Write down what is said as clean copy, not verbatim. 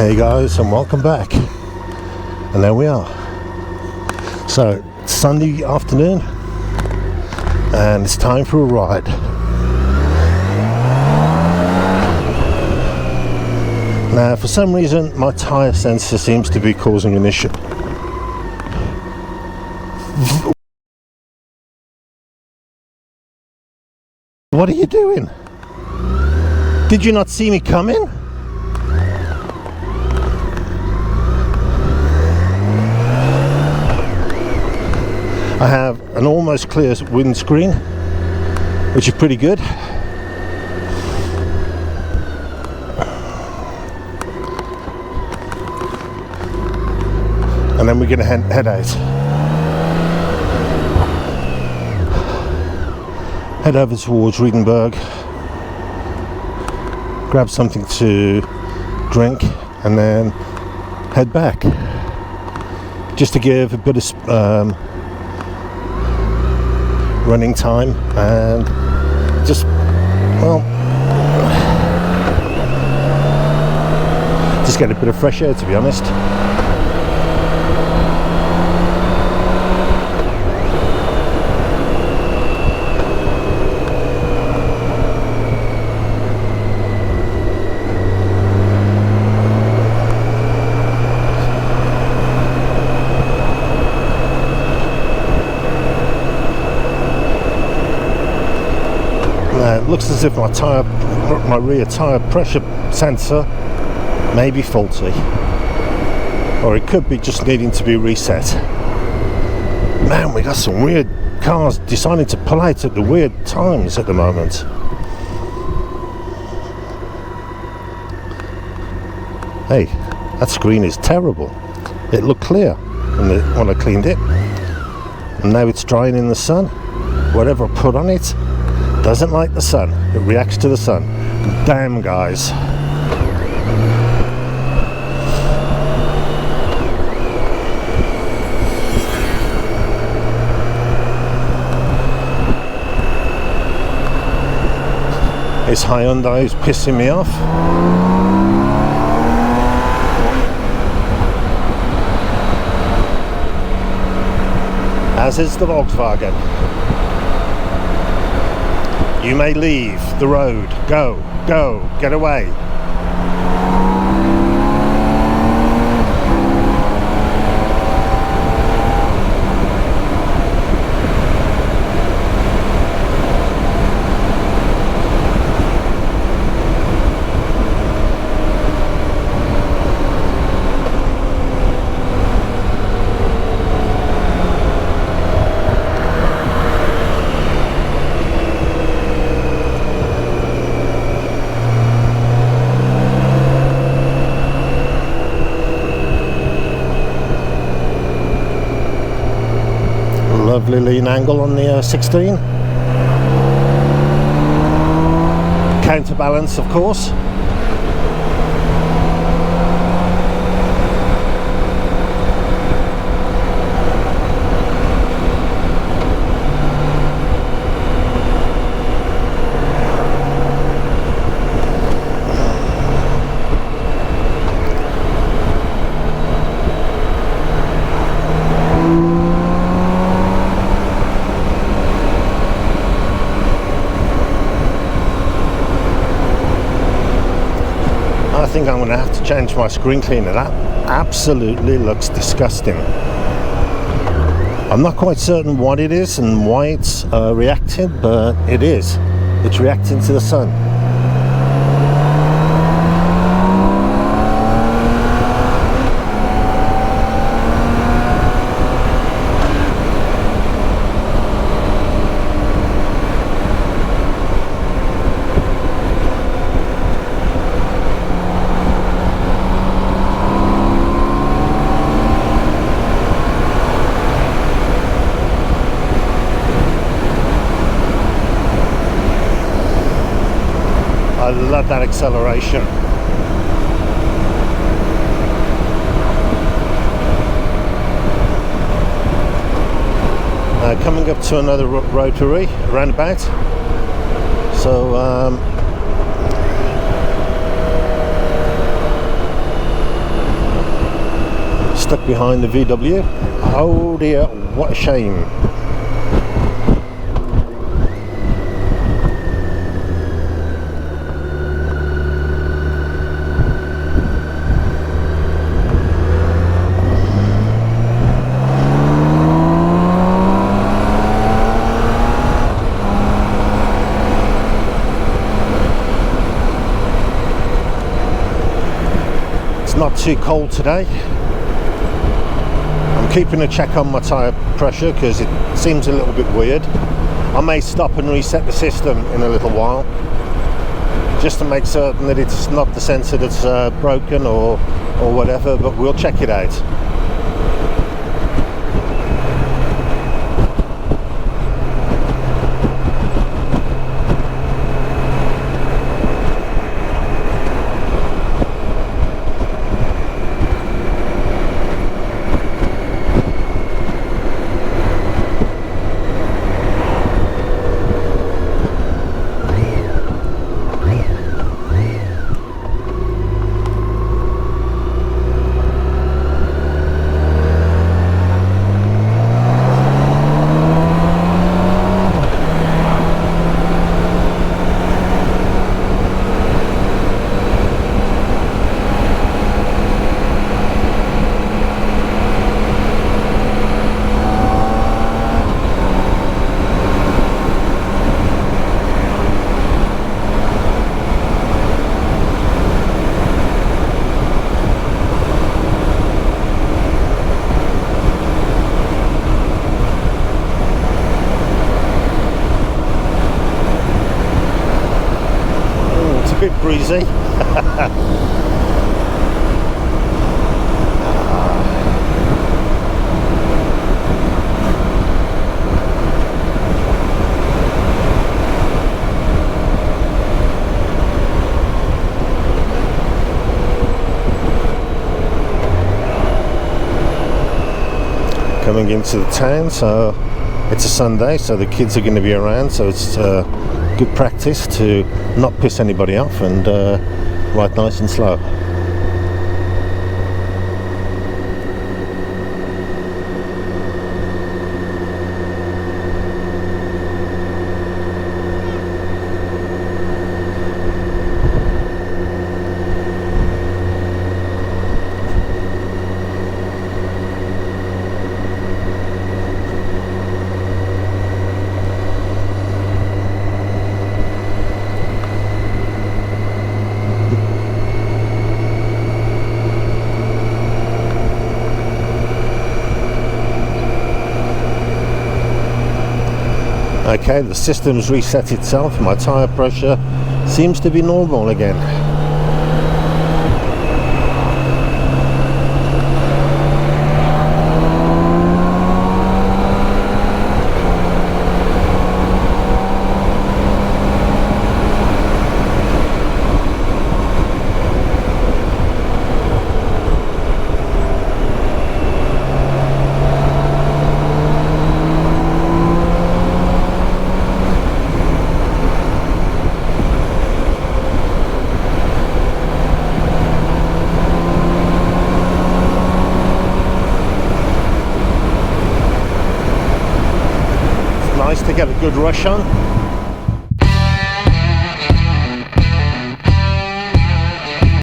Hey guys, and welcome back. And there we are. So, Sunday afternoon, and it's time for a ride. Now, for some reason, my tyre sensor seems to be causing an issue. What are you doing? Did you not see me coming? I have an almost clear windscreen, which is pretty good. And then we're going to head out. Head over towards Riedenberg, grab something to drink, and then head back. Just to give a bit of running time and just, well, just get a bit of fresh air, to be honest. It looks as if my rear tyre pressure sensor may be faulty, or it could be just needing to be reset. Man, we got some weird cars deciding to pull out at the weird times at the moment. Hey, that screen is terrible. It looked clear when I cleaned it, and now it's drying in the sun. Whatever I put on it doesn't like the sun. It reacts to the sun. Damn, guys. This Hyundai is pissing me off. As is the Volkswagen. You may leave the road. Go, go, get away. Lovely lean angle on the 16. Counterbalance, of course. I think I'm going to have to change my screen cleaner. That absolutely looks disgusting. I'm not quite certain what it is and why it's reacting, but it is. It's reacting to the sun. I love that acceleration. Coming up to another rotary roundabout. stuck behind the VW. Oh dear, what a shame. Not too cold today. I'm keeping a check on my tyre pressure because it seems a little bit weird. I may stop and reset the system in a little while just to make certain that it's not the sensor that's broken or whatever, but we'll check it out. Bit breezy. Coming into the town, so it's a Sunday, so the kids are going to be around, so it's good practice to not piss anybody off and ride nice and slow. Okay, the system's reset itself. My tyre pressure seems to be normal again. To get a good rush on.